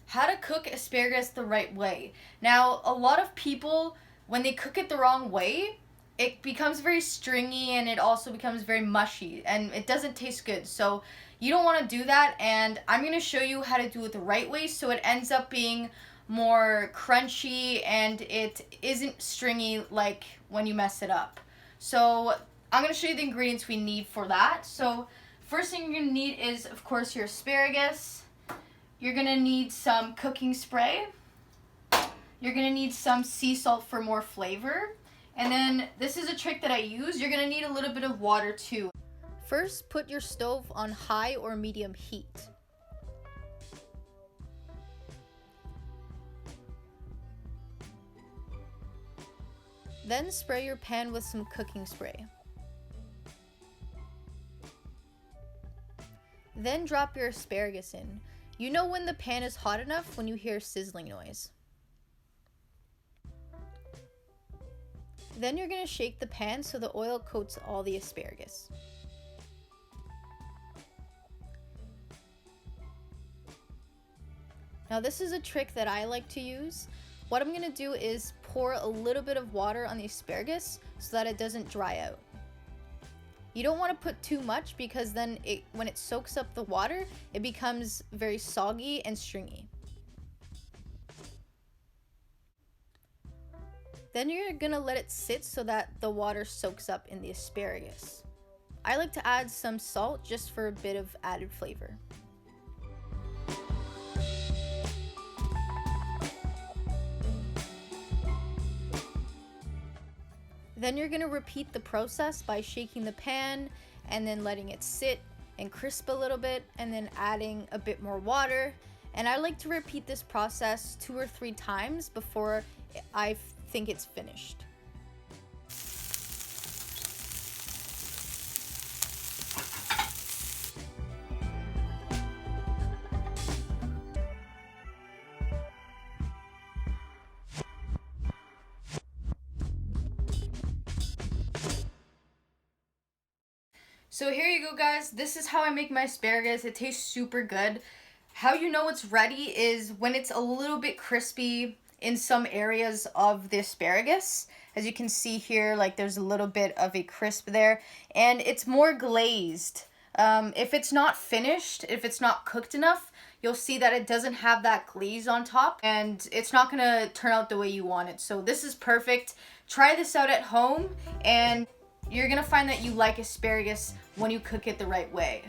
how to cook asparagus the right way. Now, a lot of people, when they cook it the wrong way, it becomes very stringy and it also becomes very mushy and it doesn't taste good. So you don't want to do that, and I'm going to show you how to do it the right way so it ends up being more crunchy and it isn't stringy like when you mess it up. So I'm going to show you the ingredients we need for that. So first thing you're going to need is, of course, your asparagus. You're going to need some cooking spray. You're going to need some sea salt for more flavor. And then this is a trick that I use. You're going to need a little bit of water too. First, put your stove on high or medium heat. Then spray your pan with some cooking spray. Then drop your asparagus in. You know when the pan is hot enough when you hear sizzling noise. Then you're going to shake the pan so the oil coats all the asparagus. Now this is a trick that I like to use. What I'm going to do is pour a little bit of water on the asparagus so that it doesn't dry out. You don't want to put too much because then when it soaks up the water, it becomes very soggy and stringy. Then you're going to let it sit so that the water soaks up in the asparagus. I like to add some salt just for a bit of added flavor. Then you're going to repeat the process by shaking the pan and then letting it sit and crisp a little bit and then adding a bit more water. And I like to repeat this process 2 or 3 times before I think it's finished. So here you go, guys. This is how I make my asparagus. It tastes super good. How you know it's ready is when it's a little bit crispy in some areas of the asparagus. As you can see here, like there's a little bit of a crisp there, and it's more glazed. If it's not finished, if it's not cooked enough, you'll see that it doesn't have that glaze on top and it's not gonna turn out the way you want it. So this is perfect. Try this out at home and you're gonna find that you like asparagus when you cook it the right way.